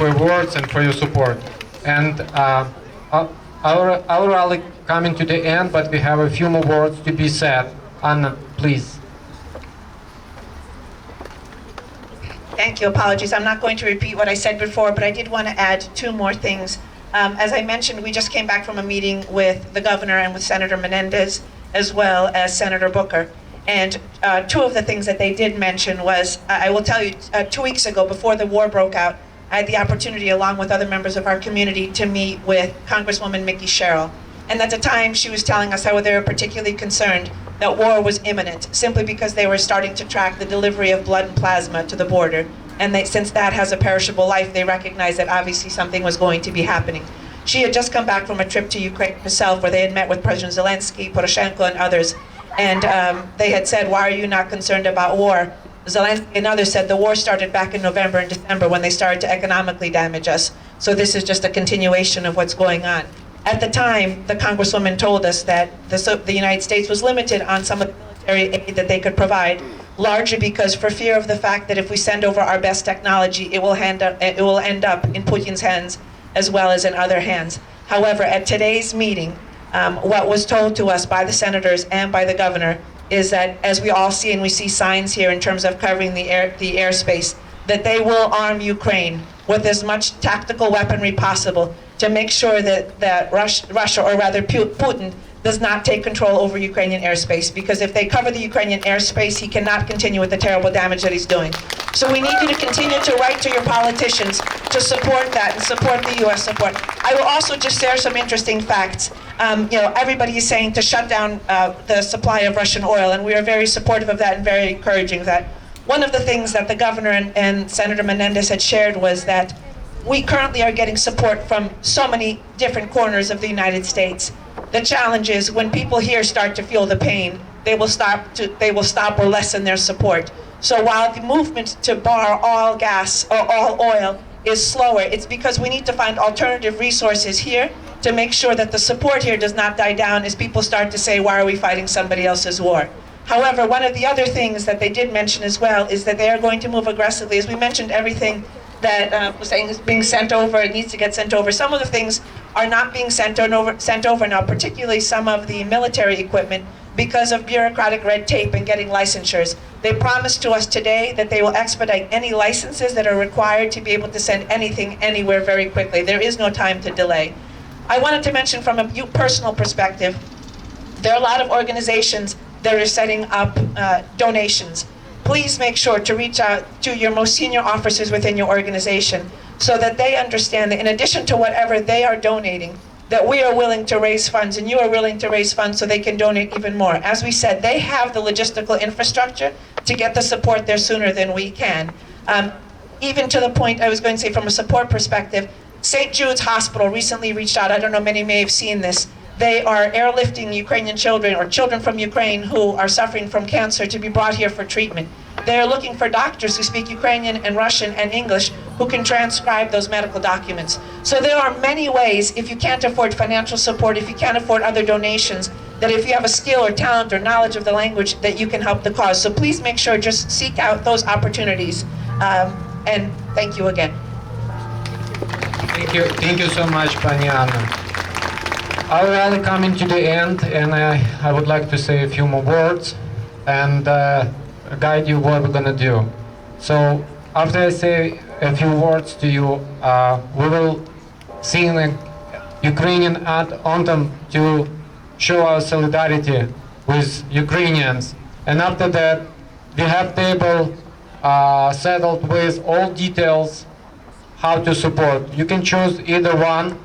your words and for your support. And our rally coming to the end, but we have a few more words to be said. Anna, please. Thank you. Apologies. I'm not going to repeat what I said before, but I did want to add 2 more things. As I mentioned, we just came back from a meeting with the governor and with Senator Menendez, as well as Senator Booker. And 2 of the things that they did mention was, I will tell you, 2 weeks ago, before the war broke out, I had the opportunity, along with other members of our community, to meet with Congresswoman Mickey Sherrill. And at the time, she was telling us how they were particularly concerned that war was imminent, simply because they were starting to track the delivery of blood and plasma to the border. And since that has a perishable life, they recognized that obviously something was going to be happening. She had just come back from a trip to Ukraine herself, where they had met with President Zelensky, Poroshenko, and others. And they had said, why are you not concerned about war? Zelensky and others said the war started back in November and December when they started to economically damage us. So this is just a continuation of what's going on. At the time, the Congresswoman told us that the United States was limited on some of the military aid that they could provide, largely because for fear of the fact that if we send over our best technology, it will end up in Putin's hands as well as in other hands. However, at today's meeting, what was told to us by the senators and by the governor is that, as we all see, and we see signs here in terms of covering the airspace, that they will arm Ukraine with as much tactical weaponry possible to make sure that Russia, or rather Putin, does not take control over Ukrainian airspace. Because if they cover the Ukrainian airspace, he cannot continue with the terrible damage that he's doing. So we need you to continue to write to your politicians to support that and support the U.S. support. I will also just share some interesting facts. Everybody is saying to shut down the supply of Russian oil, and we are very supportive of that and very encouraging of that. One of the things that the governor and Senator Menendez had shared was that we currently are getting support from so many different corners of the United States. The challenge is when people here start to feel the pain, they will stop or lessen their support. So while the movement to bar all gas or all oil is slower, it's because we need to find alternative resources here to make sure that the support here does not die down as people start to say, why are we fighting somebody else's war? However, one of the other things that they did mention as well is that they are going to move aggressively. As we mentioned, everything that was saying is being sent over, it needs to get sent over. Some of the things are not being sent over now, particularly some of the military equipment, because of bureaucratic red tape and getting licensures. They promised to us today that they will expedite any licenses that are required to be able to send anything anywhere very quickly. There is no time to delay. I wanted to mention from a personal perspective, there are a lot of organizations that are setting up donations. Please make sure to reach out to your most senior officers within your organization so that they understand that in addition to whatever they are donating, that we are willing to raise funds and you are willing to raise funds so they can donate even more. As we said, they have the logistical infrastructure to get the support there sooner than we can. Even to the point, I was going to say from a support perspective, St. Jude's Hospital recently reached out. I don't know, many may have seen this. They are airlifting Ukrainian children or children from Ukraine who are suffering from cancer to be brought here for treatment. They are looking for doctors who speak Ukrainian and Russian and English who can transcribe those medical documents. So there are many ways, if you can't afford financial support, if you can't afford other donations, that if you have a skill or talent or knowledge of the language, that you can help the cause. So please make sure, just seek out those opportunities. And thank you again. Thank you so much, Pani Anna. Our rally coming to the end, and I would like to say a few more words and guide you what we're gonna do. So after I say a few words to you, we will sing a Ukrainian anthem to show our solidarity with Ukrainians. And after that, we have table settled with all details how to support. You can choose either one.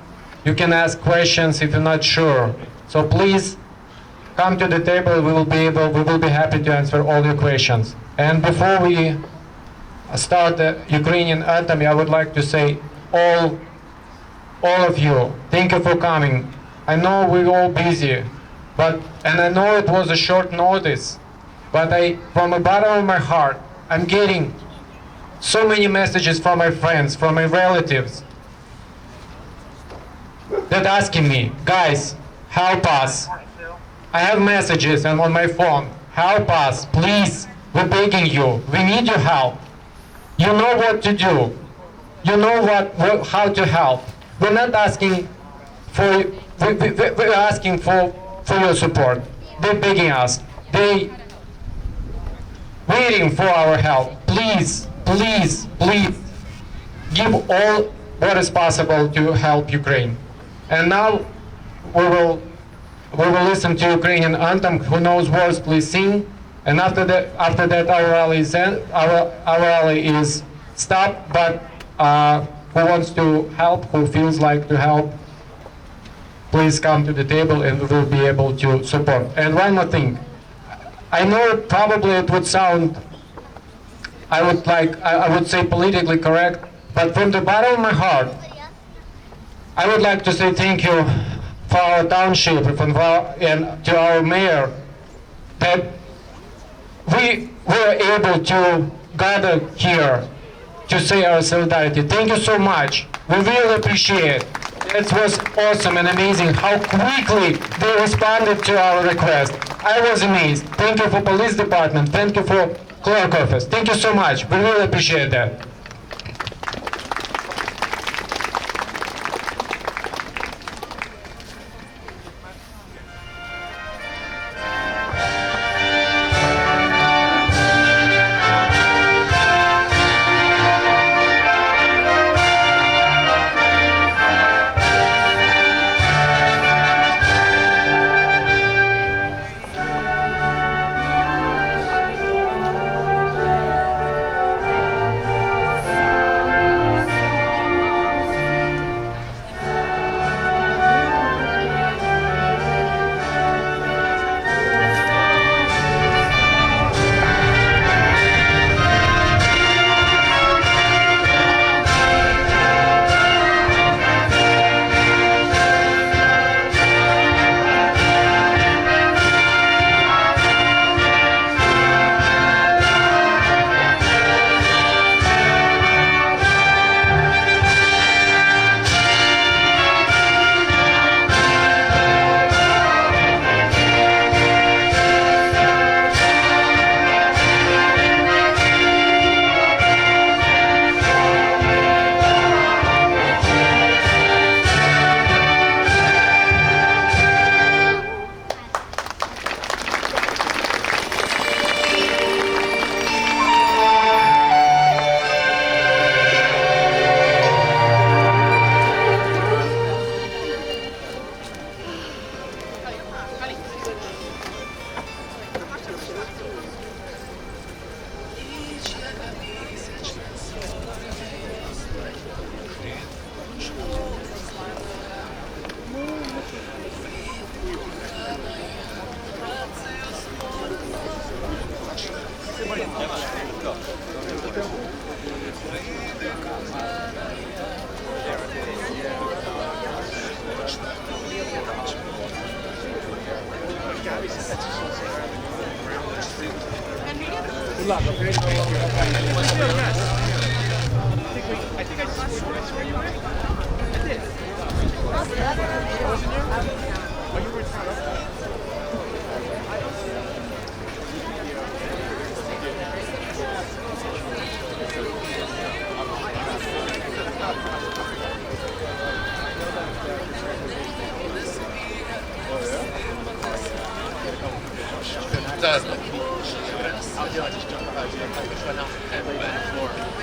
You can ask questions if you're not sure. So please come to the table. We will be happy to answer all your questions. And before we start the Ukrainian anthem, I would like to say all of you, thank you for coming. I know we're all busy, and I know it was a short notice, but from the bottom of my heart, I'm getting so many messages from my friends, from my relatives, that asking me, guys, help us. I have messages and on my phone, help us, please, we're begging you, we need your help. You know what to do. You know how to help. We're not asking we're asking for your support. They're begging us. They waiting for our help. Please, please, please, give all what is possible to help Ukraine. And now we will listen to Ukrainian anthem. Who knows words, please sing. And after that, our rally is stopped. But who wants to help? Who feels like to help? please come to the table and we will be able to support. And one more thing. I know probably it would sound, I would say politically correct, but from the bottom of my heart, I would like to say thank you for our township and to our mayor that we were able to gather here to say our solidarity. Thank you so much. We really appreciate it. It was awesome and amazing how quickly they responded to our request. I was amazed. Thank you for police department. Thank you for clerk office. Thank you so much. We really appreciate that.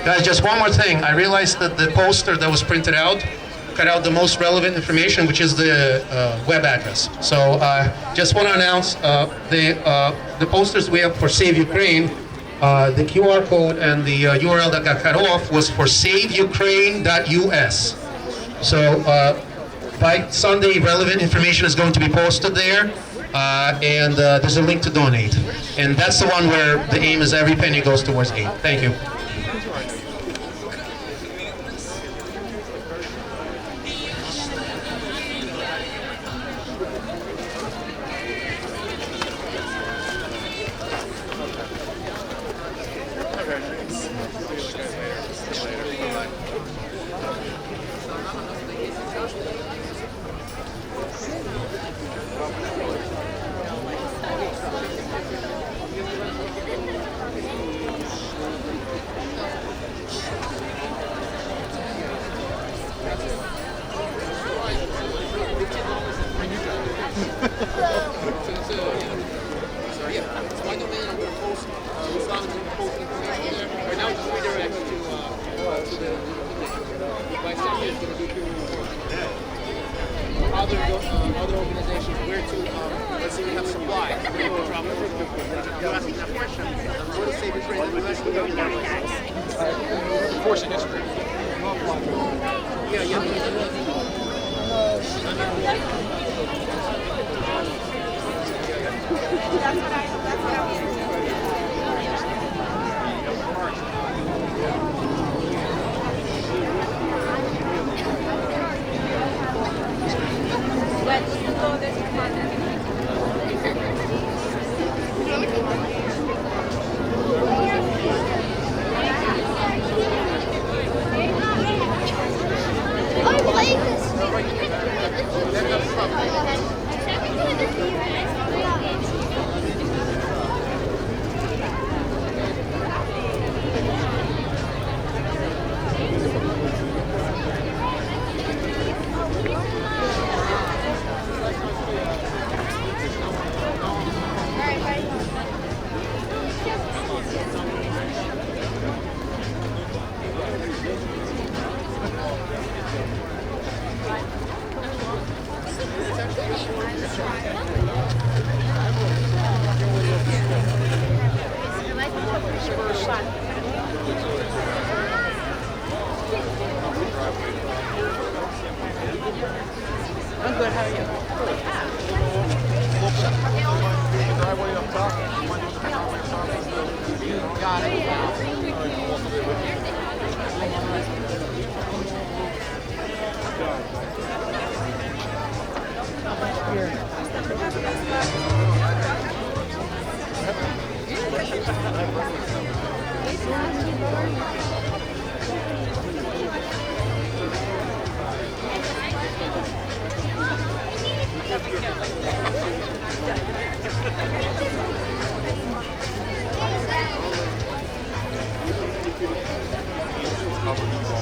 Guys, just one more thing. I realized that the poster that was printed out cut out the most relevant information, which is the web address. So just want to announce the posters we have for Save Ukraine, the QR code and the URL that got cut off was for saveukraine.us. So by Sunday, relevant information is going to be posted there. And there's a link to donate. And that's the one where the aim is every penny goes towards aid. Thank you. Other organizations where to, let's say we have supplies. Where to drop it. You're asking that question. Where to save Ukraine? Forcing history. Yeah, yeah. I'm good. How are you? Driveway up top. You got it. Covered in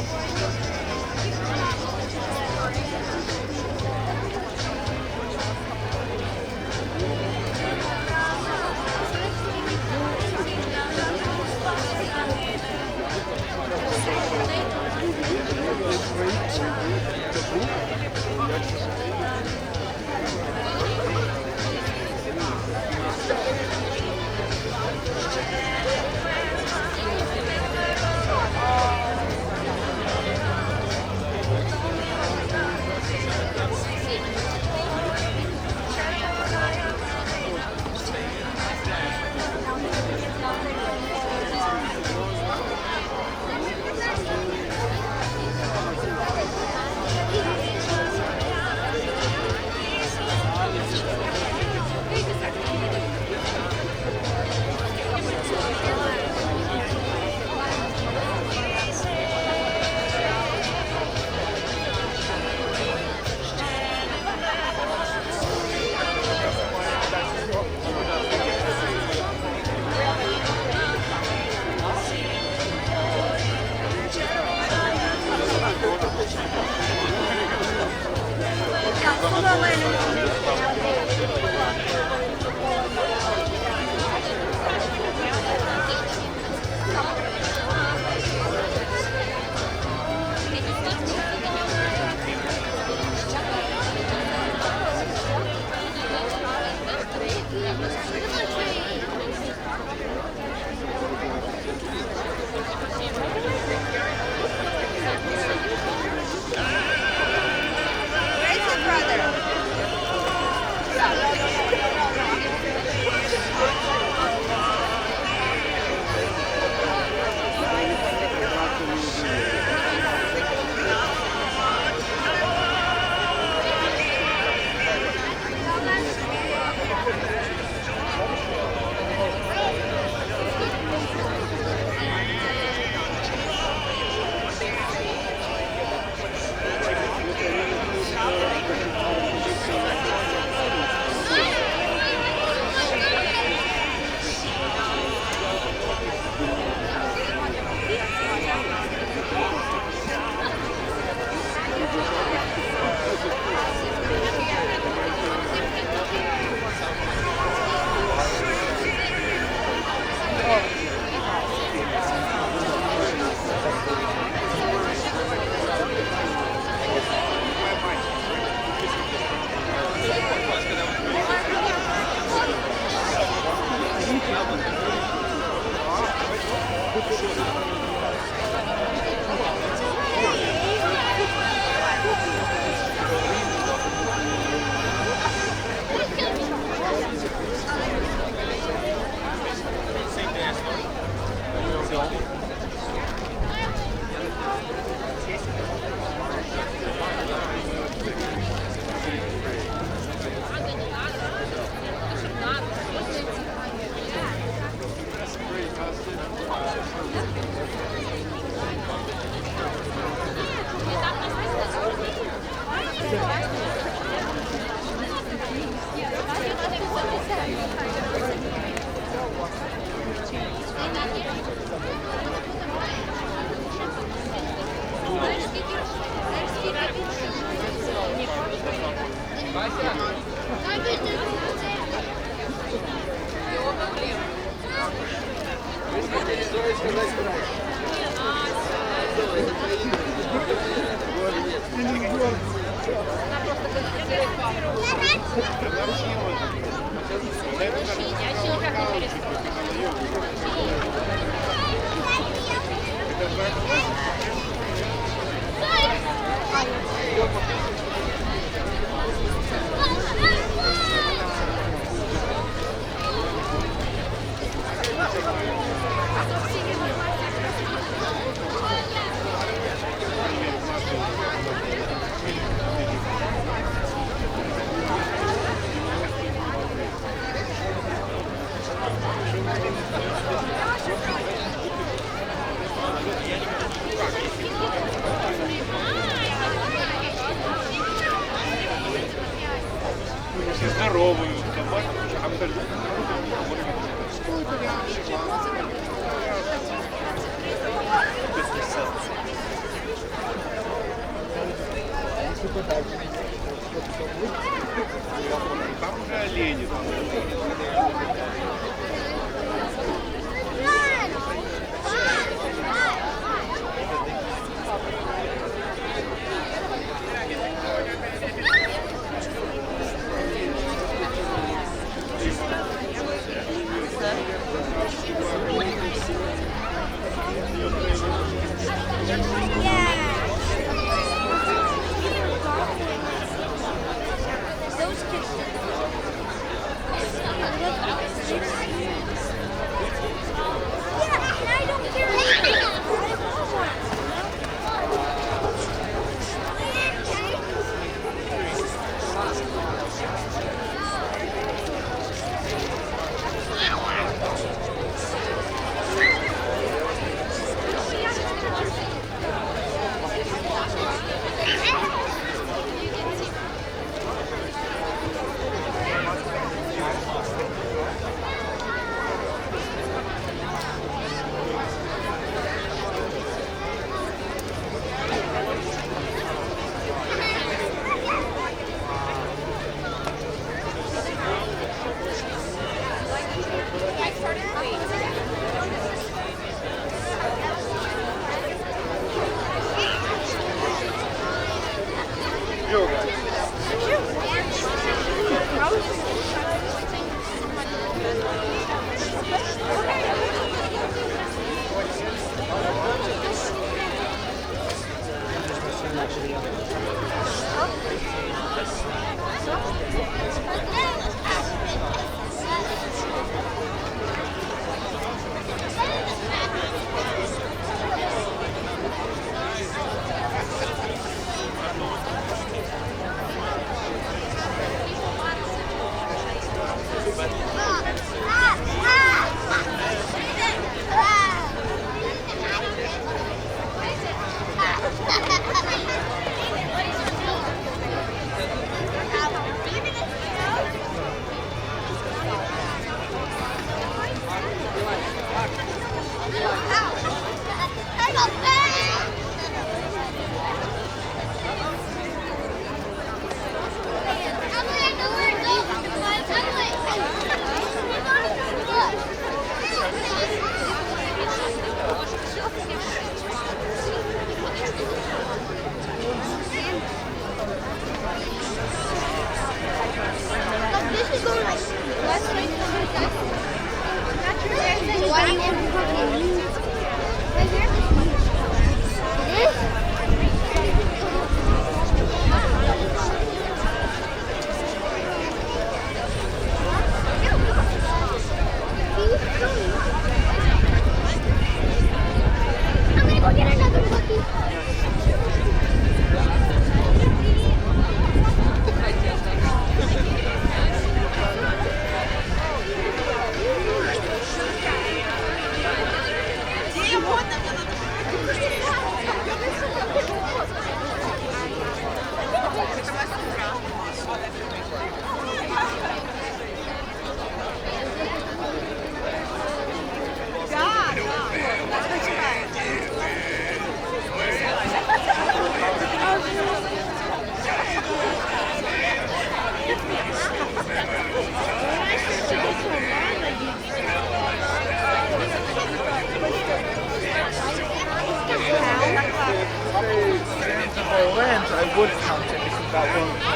I went, I would count it because that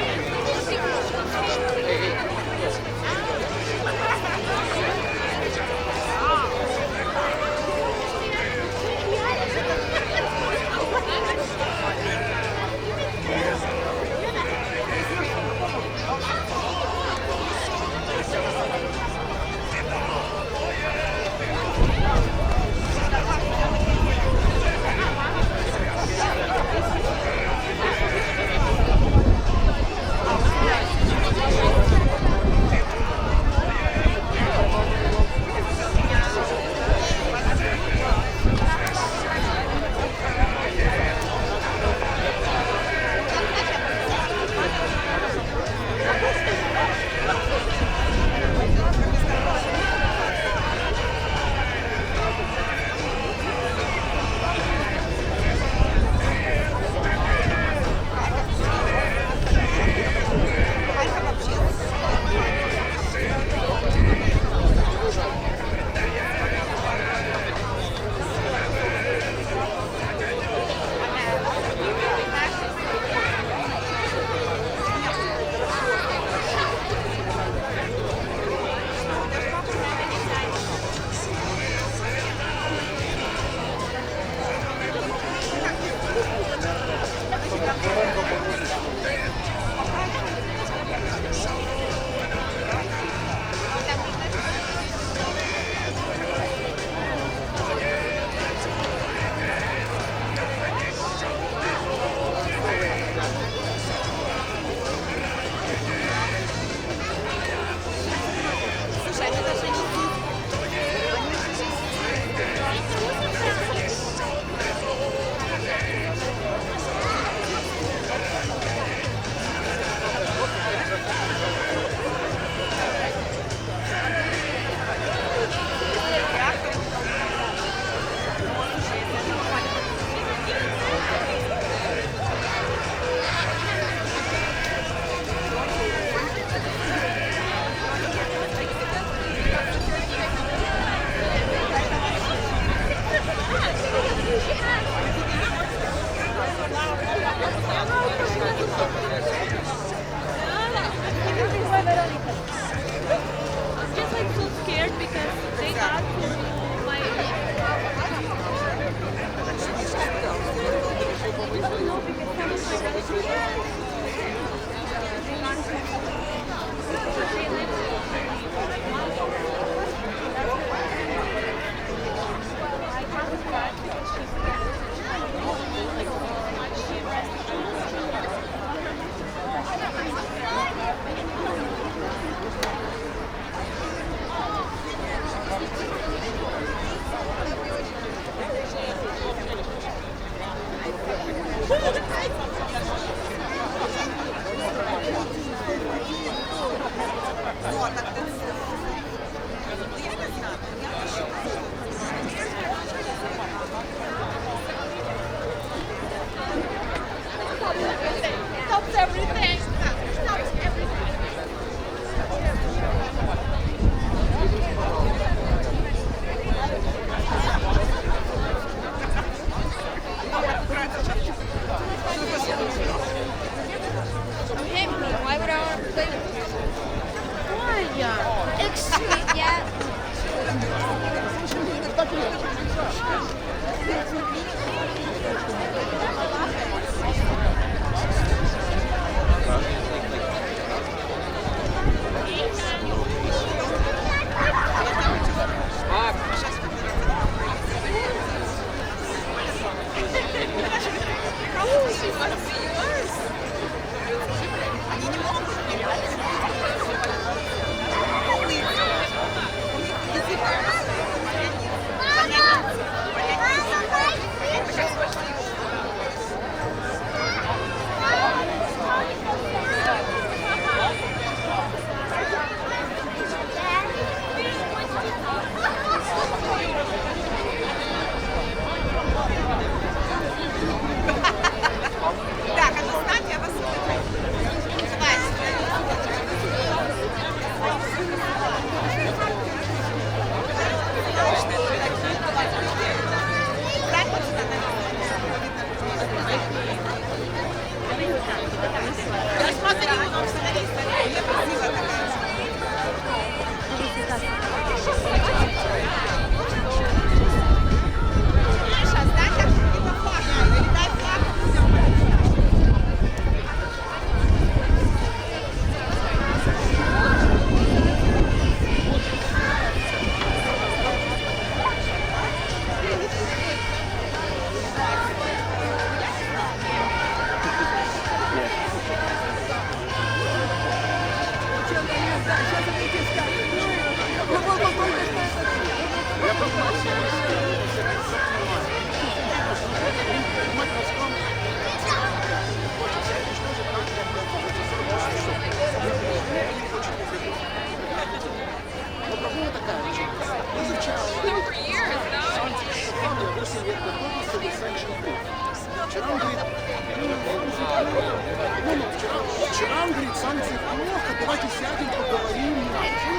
Вчера он говорит, санкции плохо, давайте сядем, поговорим. Он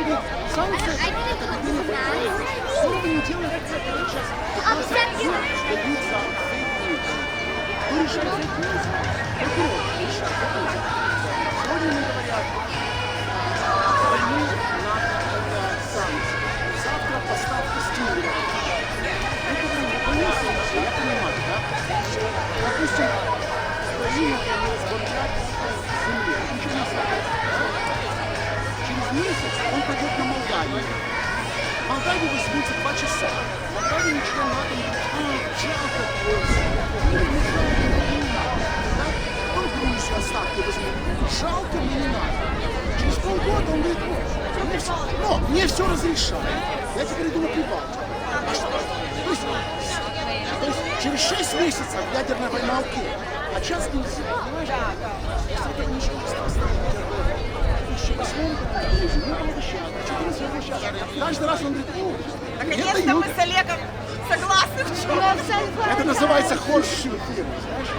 говорит, санкции это победа войны. Что вы не делаете сейчас? Дают за фейк-ньюс. Кто решает фейк-ньюс? Прокурор решает фейк-ньюс. Сегодня мне говорят, войны надо санкции. Завтра поставка стимуля. Мы говорим, выполняйся, я понимаю, да? Допустим, Украину не разбомбят земле. Ничего не знает. Через месяц он пойдет на Молдавию. В Молдавии возьмутся 2 часа. В Молдавии ничего надо не будет. Жалко просто. Он Грузию остатки возьмет. Жалко, мне не надо. Через полгода он говорит, мне все разрешают. Я теперь иду на Прибалтику. А что? То есть через 6 месяцев ядерная война окей. А сейчас нельзя, понимаешь? Это ничего не осталось. В 2008 году не возвращался, в 2014 возвращался. Каждый раз он говорит, Наконец-то мы с Олегом согласны в чем. это называется хоршью фильм, знаешь?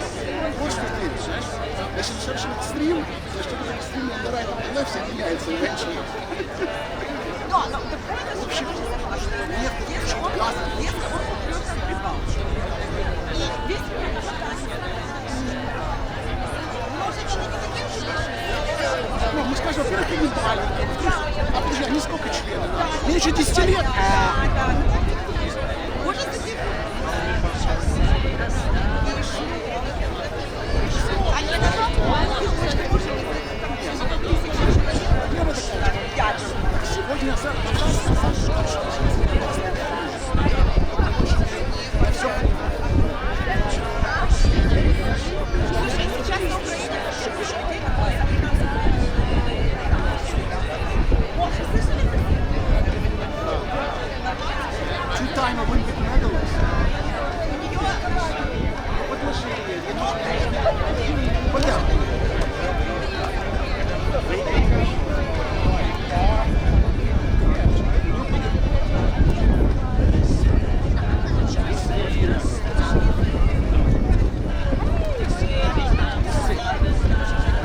Хоршью фильм, знаешь? Значит, совершенно экстрим, значит, это экстрим, угорает, тогда все меняется, женщина. В общем, нефть, газ, мы скажем, во-первых, они маленькие, а подожди, они сколько членов? Меньше 10 лет. Сегодня two-time Olympic medalist. Понятно.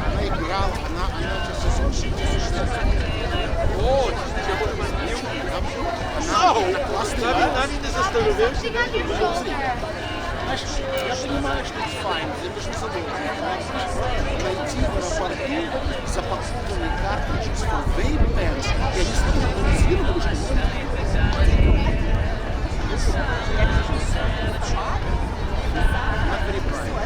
Она играла, она знаешь, я понимаю, что это файн, я даже не забыл. Найти в аэропорту запакованный картридж for vape pens, и они снова анализировали, что not very bright.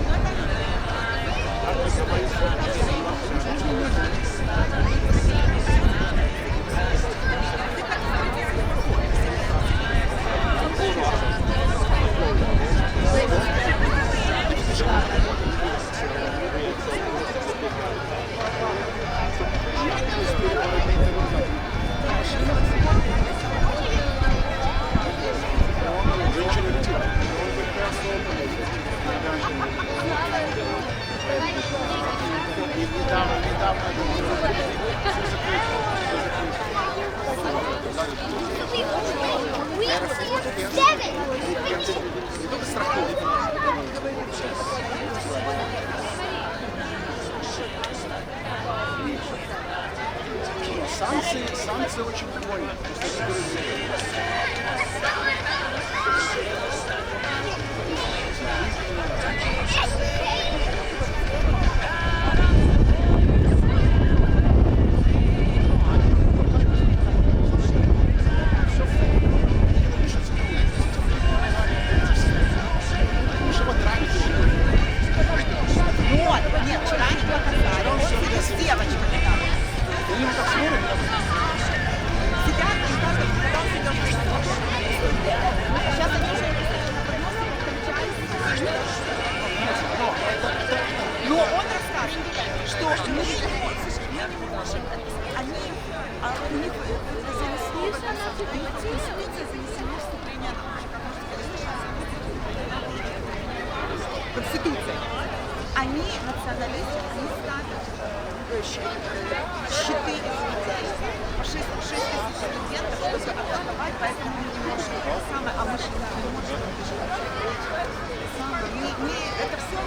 Санкции очень больно. Конституция. Они националисты, они ставят 4 по 6 тысяч студентов, чтобы атаковать, поэтому мы немножко самое, а мы же не можем. Это все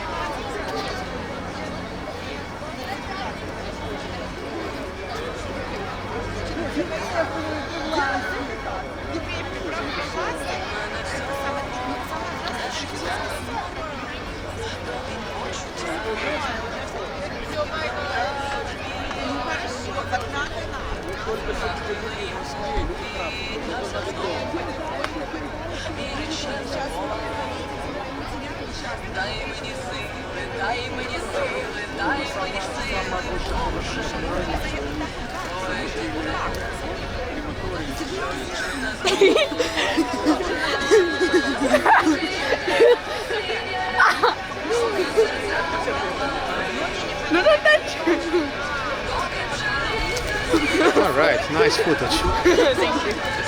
All right, nice footage. Thank you.